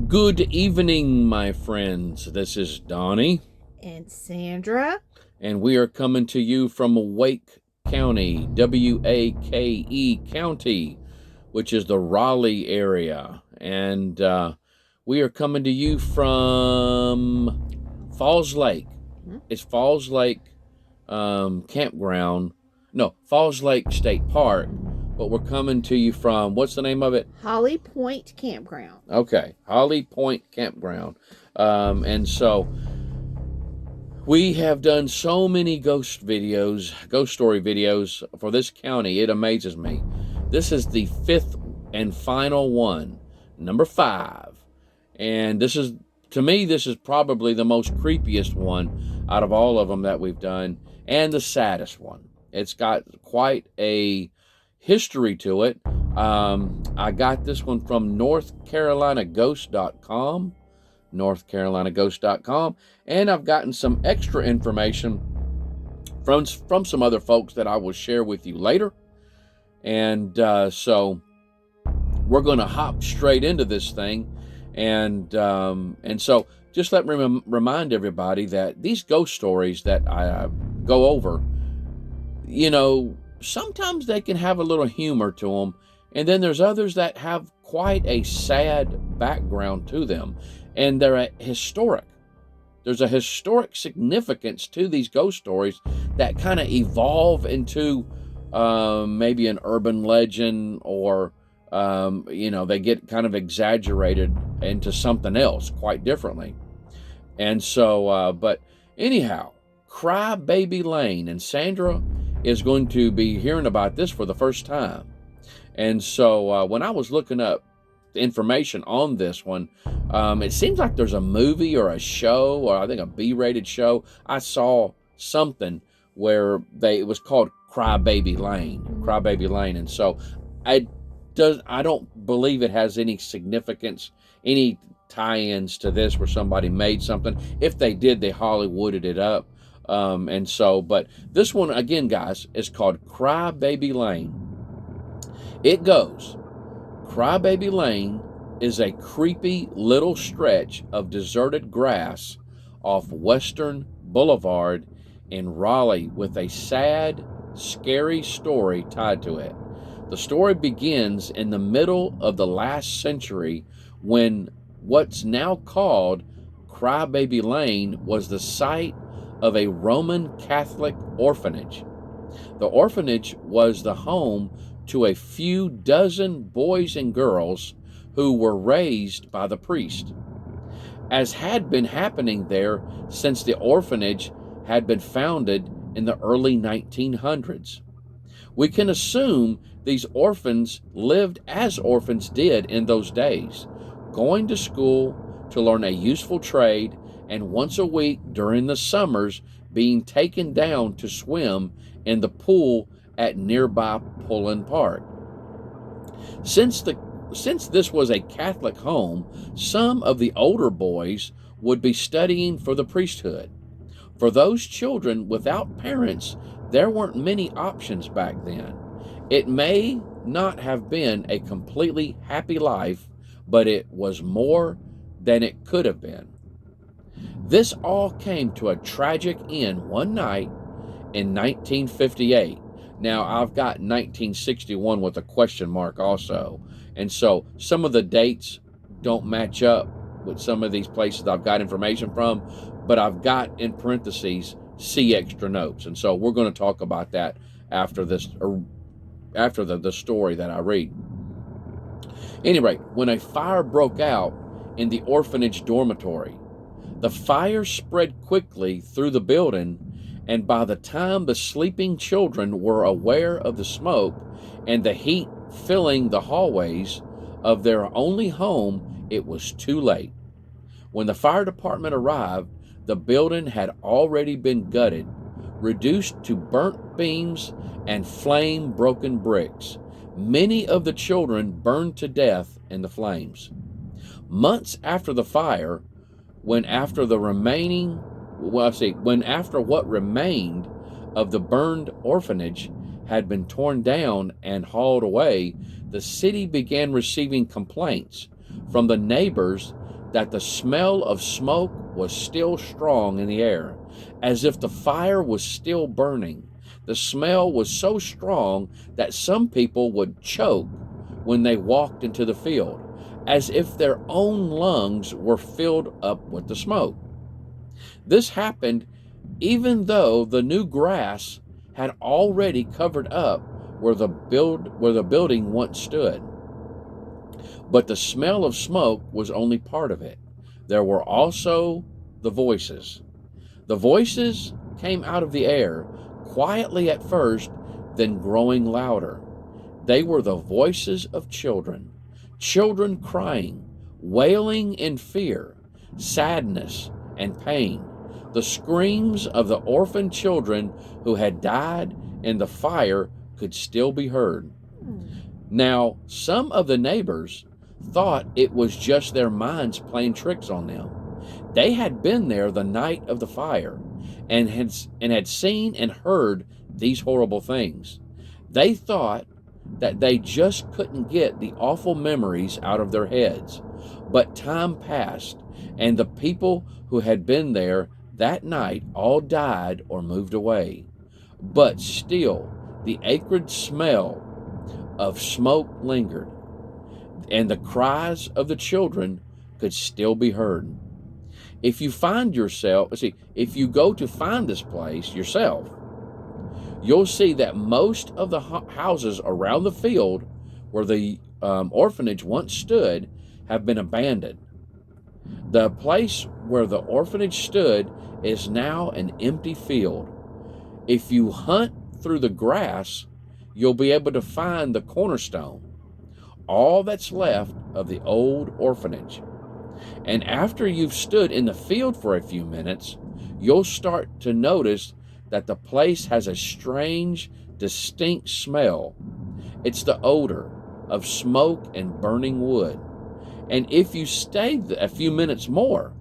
Good evening, my friends. This is Donnie. And Sandra. And we are coming to you from Wake County, W-A-K-E County, which is the Raleigh area. And we are coming to you from Falls Lake. It's Falls Lake Campground. No, Falls Lake State Park. But we're coming to you from, what's the name of it? Holly Point Campground. Okay, Holly Point Campground. And so we have done so many ghost story videos for this county. It amazes me. This is the 5th and final one, number 5. And this is, to me, this is probably the most creepiest one out of all of them that we've done, and the saddest one. It's got quite a history to it. I got this one from NorthCarolinaGhost.com, NorthCarolinaGhost.com, and I've gotten some extra information from some other folks that I will share with you later. And so we're going to hop straight into this thing, and so just let me remind everybody that these ghost stories that I go over, you know, sometimes they can have a little humor to them, and then there's others that have quite a sad background to them, and they're historic. There's a historic significance to these ghost stories that kind of evolve into maybe an urban legend, or they get kind of exaggerated into something else quite differently. And so, but anyhow, Crybaby Lane, and Sandra is going to be hearing about this for the first time. And so when I was looking up the information on this one, it seems like there's a movie or a show, or I think a B-rated show. I saw something where it was called Crybaby Lane. And so I don't believe it has any significance, any tie-ins to this where somebody made something. If they did, they Hollywooded it up. And so, but this one, again, guys, is called Crybaby Lane. It goes, Crybaby Lane is a creepy little stretch of deserted grass off Western Boulevard in Raleigh with a sad, scary story tied to it. The story begins in the middle of the last century when what's now called Crybaby Lane was the site of a Roman Catholic orphanage. The orphanage was the home to a few dozen boys and girls who were raised by the priest, as had been happening there since the orphanage had been founded in the early 1900s. We can assume these orphans lived as orphans did in those days, going to school to learn a useful trade, and once a week during the summers being taken down to swim in the pool at nearby Pullen Park. Since this was a Catholic home, some of the older boys would be studying for the priesthood. For those children without parents, there weren't many options back then. It may not have been a completely happy life, but it was more than it could have been. This all came to a tragic end one night in 1958. Now, I've got 1961 with a question mark also. And so some of the dates don't match up with some of these places I've got information from, but I've got in parentheses, see extra notes. And so we're going to talk about that after this, or after the story that I read. Anyway, when a fire broke out in the orphanage dormitory, the fire spread quickly through the building, and by the time the sleeping children were aware of the smoke and the heat filling the hallways of their only home, it was too late. When the fire department arrived, the building had already been gutted, reduced to burnt beams and flame-broken bricks. Many of the children burned to death in the flames. Months after the fire, when after what remained of the burned orphanage had been torn down and hauled away, the city began receiving complaints from the neighbors that the smell of smoke was still strong in the air, as if the fire was still burning. The smell was so strong that some people would choke when they walked into the field, as if their own lungs were filled up with the smoke. This happened even though the new grass had already covered up where the building once stood. But the smell of smoke was only part of it. There were also the voices. The voices came out of the air, quietly at first, then growing louder. They were the voices of children, children crying, wailing in fear, sadness, and pain. The screams of the orphan children who had died in the fire could still be heard. Now, some of the neighbors thought it was just their minds playing tricks on them. They had been there the night of the fire and had seen and heard these horrible things. They thought that they just couldn't get the awful memories out of their heads. But time passed, and the people who had been there that night all died or moved away. But still, the acrid smell of smoke lingered, and the cries of the children could still be heard. If you go to find this place yourself, you'll see that most of the houses around the field where the orphanage once stood have been abandoned. The place where the orphanage stood is now an empty field. If you hunt through the grass, you'll be able to find the cornerstone, all that's left of the old orphanage. And after you've stood in the field for a few minutes, you'll start to notice that the place has a strange, distinct smell. It's the odor of smoke and burning wood. And if you stay a few minutes more,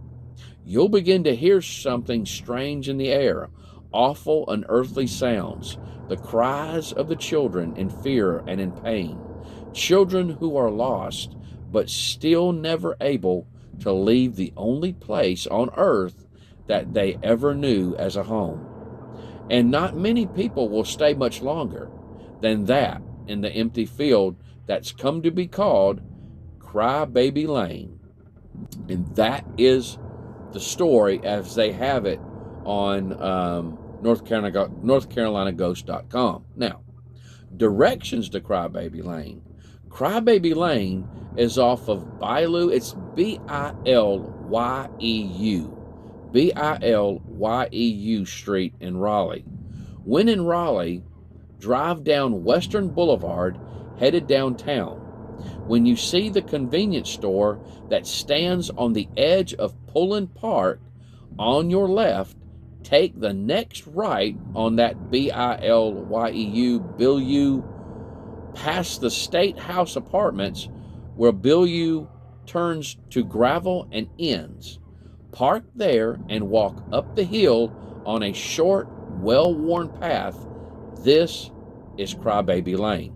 you'll begin to hear something strange in the air, awful, unearthly sounds, the cries of the children in fear and in pain, children who are lost, but still never able to leave the only place on earth that they ever knew as a home. And not many people will stay much longer than that in the empty field that's come to be called Crybaby Lane. And that is the story as they have it on NorthCarolinaGhost.com. Now, directions to Crybaby Lane. Crybaby Lane is off of Bilyew. It's Bilyew Street in Raleigh. When in Raleigh, drive down Western Boulevard, headed downtown. When you see the convenience store that stands on the edge of Pullen Park on your left, take the next right on that Bilyew, past the State House Apartments, where Bilyew turns to gravel and ends. Park there and walk up the hill on a short, well-worn path. This is Crybaby Lane.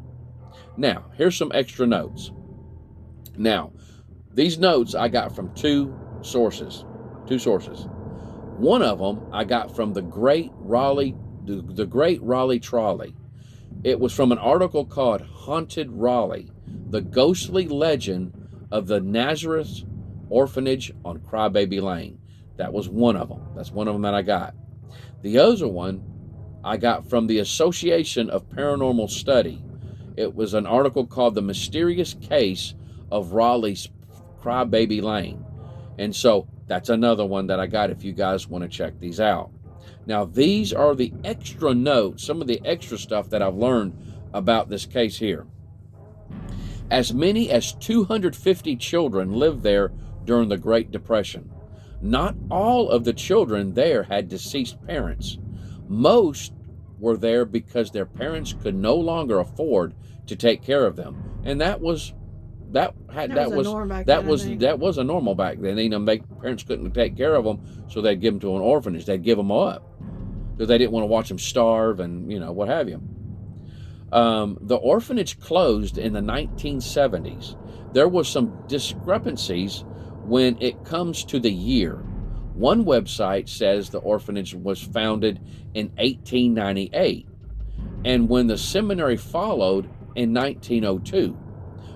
Now, here's some extra notes. Now, these notes I got from two sources. One of them I got from the Great Raleigh Trolley. It was from an article called Haunted Raleigh, the ghostly legend of the Nazareth Orphanage on Crybaby Lane. That was one of them. That's one of them that I got. The other one I got from the Association of Paranormal Study. It was an article called The Mysterious Case of Raleigh's Crybaby Lane. And so that's another one that I got if you guys want to check these out. Now, these are the extra notes, some of the extra stuff that I've learned about this case here. As many as 250 children lived there during the Great Depression. Not all of the children there had deceased parents. Most were there because their parents could no longer afford to take care of them, and that was a normal back then. Parents couldn't take care of them, so they'd give them to an orphanage. They'd give them up because they didn't want to watch them starve and what have you. The orphanage closed in the 1970s. There was some discrepancies when it comes to the year. One website says the orphanage was founded in 1898, and when the seminary followed in 1902.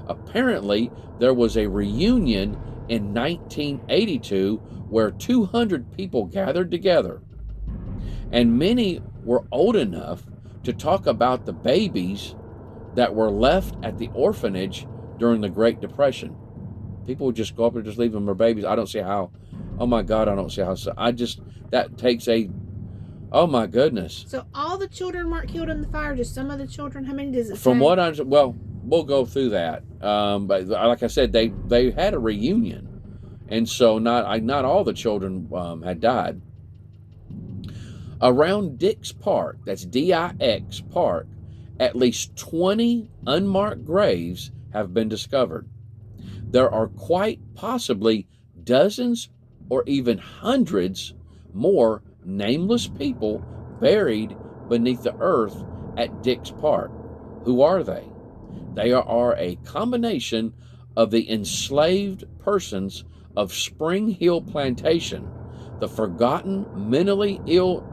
Apparently, there was a reunion in 1982 where 200 people gathered together, and many were old enough to talk about the babies that were left at the orphanage during the Great Depression. People would just go up and just leave them their babies. I don't see how. Oh my God, I don't see how. That takes a, oh my goodness. So all the children weren't killed in the fire, just some of the children? How many does it From say? what I, well, we'll go through that. But like I said, they had a reunion. And so not all the children had died. Around Dix Park, that's D-I-X Park, at least 20 unmarked graves have been discovered. There are quite possibly dozens or even hundreds more nameless people buried beneath the earth at Dix Park. Who are they? They are a combination of the enslaved persons of Spring Hill Plantation, the forgotten mentally ill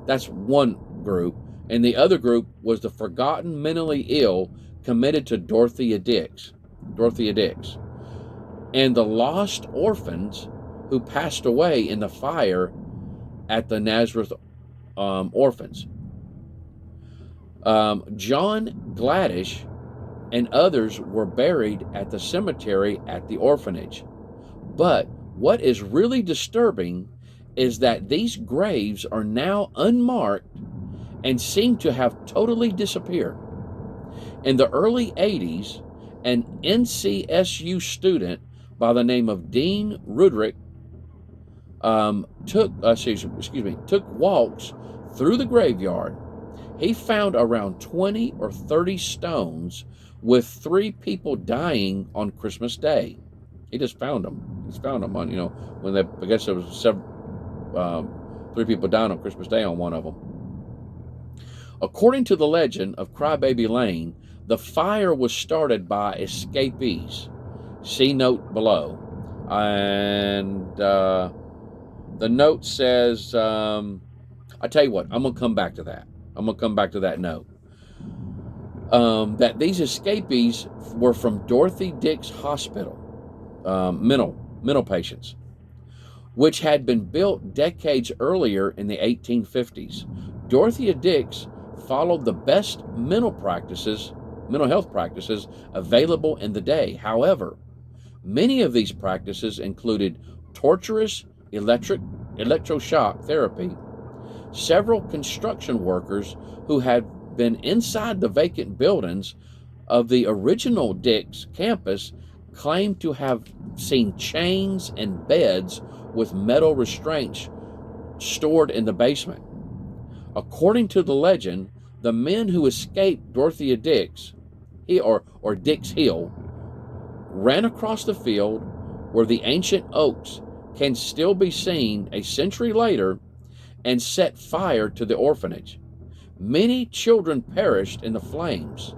that's one group, and the other group was the forgotten mentally ill committed to Dorothea Dix, and the lost orphans who passed away in the fire at the Nazareth orphans. John Gladish and others were buried at the cemetery at the orphanage. But what is really disturbing is that these graves are now unmarked and seem to have totally disappeared. In the early 80s, an NCSU student by the name of Dean Rudrick took walks through the graveyard. He found around 20 or 30 stones with 3 people dying on Christmas Day. He just found them. He's found them on, when I guess there was 3 people dying on Christmas Day on one of them. According to the legend of Crybaby Lane, the fire was started by escapees. See note below. And the note says, I tell you what, I'm going to come back to that. I'm going to come back to that note. That these escapees were from Dorothy Dix Hospital, mental patients, which had been built decades earlier in the 1850s. Dorothea Dix followed the best mental health practices available in the day. However, many of these practices included torturous electroshock therapy. Several construction workers who had been inside the vacant buildings of the original Dix campus claimed to have seen chains and beds with metal restraints stored in the basement. According to the legend, the men who escaped Dorothea Dix, or Dix Hill, ran across the field where the ancient oaks can still be seen a century later and set fire to the orphanage. Many children perished in the flames,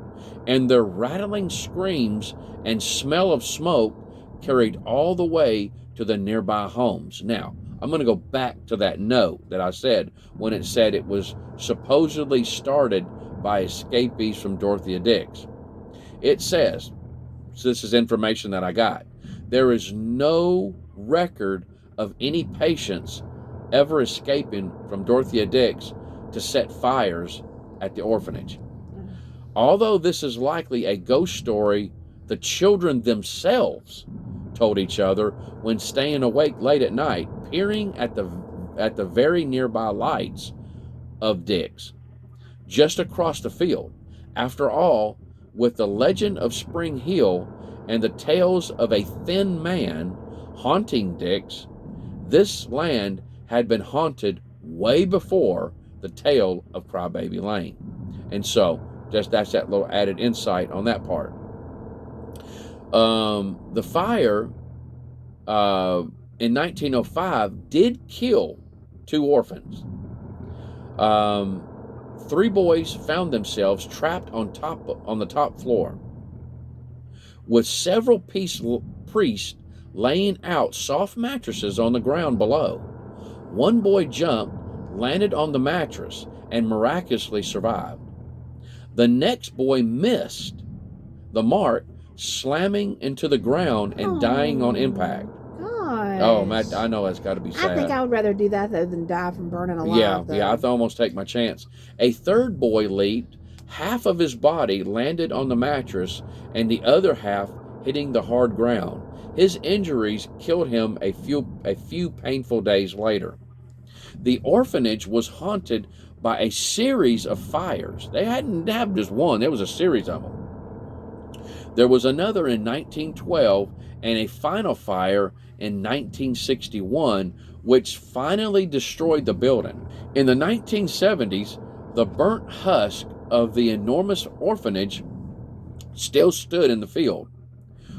and their rattling screams and smell of smoke carried all the way to the nearby homes. Now, I'm going to go back to that note that I said when it said it was supposedly started by escapees from Dorothea Dix. It says, so this is information that I got, there is no record of any patients ever escaping from Dorothea Dix to set fires at the orphanage. Although this is likely a ghost story the children themselves told each other when staying awake late at night, peering at the very nearby lights of Dix, just across the field. After all, with the legend of Spring Hill and the tales of a thin man haunting Dix, this land had been haunted way before the tale of Crybaby Lane. And so, that's that little added insight on that part. The fire in 1905 did kill 2 orphans. 3 boys found themselves trapped on the top floor, with several priests laying out soft mattresses on the ground below. One boy jumped, landed on the mattress, and miraculously survived. The next boy missed the mark, slamming into the ground and dying on impact. Gosh. Oh, Matt, I know that's got to be sad. I think I would rather do that though than die from burning alive. Yeah, I'd almost take my chance. A third boy leaped. Half of his body landed on the mattress, and the other half hitting the hard ground. His injuries killed him a few painful days later. The orphanage was haunted by a series of fires. They hadn't had just one, there was a series of them. There was another in 1912 and a final fire in 1961, which finally destroyed the building. In the 1970s, the burnt husk of the enormous orphanage still stood in the field,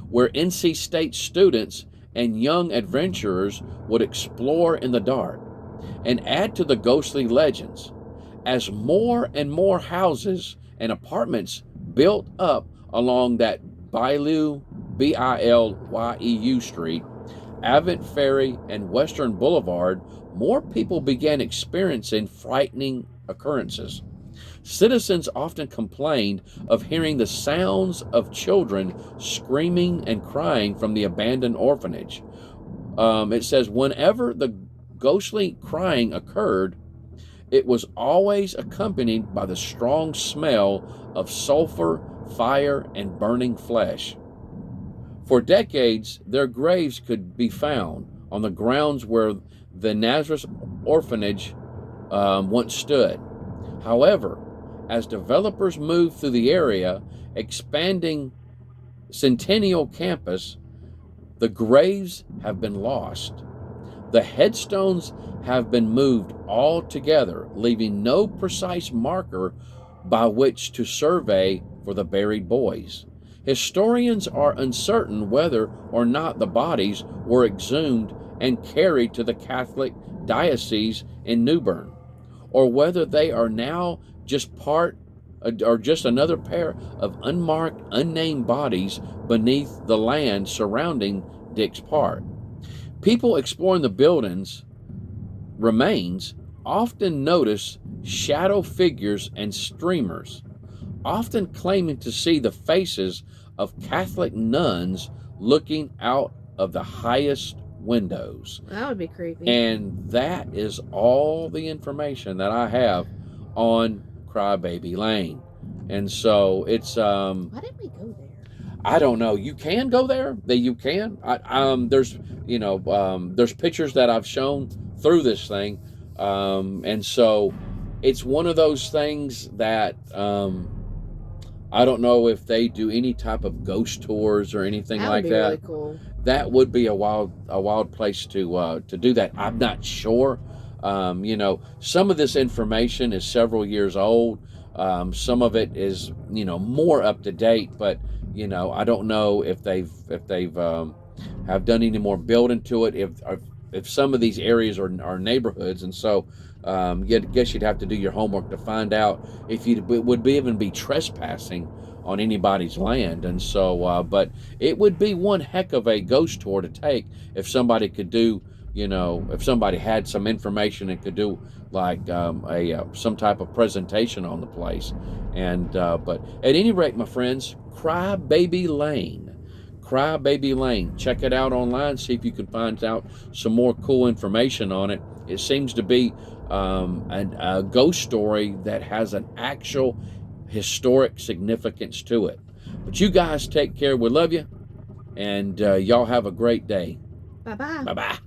where NC State students and young adventurers would explore in the dark and add to the ghostly legends. As more and more houses and apartments built up along that Bilyeau Street, Avant Ferry, and Western Boulevard, more people began experiencing frightening occurrences. Citizens often complained of hearing the sounds of children screaming and crying from the abandoned orphanage. It says whenever the ghostly crying occurred, it was always accompanied by the strong smell of sulfur, fire, and burning flesh. For decades, their graves could be found on the grounds where the Nazareth Orphanage once stood. However, as developers moved through the area, expanding Centennial Campus, the graves have been lost. The headstones have been moved all together, leaving no precise marker by which to survey for the buried boys. Historians are uncertain whether or not the bodies were exhumed and carried to the Catholic diocese in New Bern, or whether they are now just another pair of unmarked, unnamed bodies beneath the land surrounding Dix Park. People exploring the building's remains often notice shadow figures and streamers, often claiming to see the faces of Catholic nuns looking out of the highest windows. That would be creepy. And that is all the information that I have on Crybaby Lane. And so it's why didn't we go there? I don't know. You can go there. You can. There's there's pictures that I've shown through this thing, and so it's one of those things that I don't know if they do any type of ghost tours or anything like that. That would be really cool. That would be a wild place to do that. I'm not sure. Some of this information is several years old. Some of it is more up to date, but I don't know if they've have done any more building to it. If some of these areas are neighborhoods, and so I guess you'd have to do your homework to find out if you would even be trespassing on anybody's land. And so, but it would be one heck of a ghost tour to take if somebody could do, if somebody had some information and could do like some type of presentation on the place. And but at any rate, my friends, Crybaby Lane. Crybaby Lane. Check it out online. See if you can find out some more cool information on it. It seems to be a ghost story that has an actual historic significance to it. But you guys take care. We love you. And y'all have a great day. Bye-bye. Bye-bye.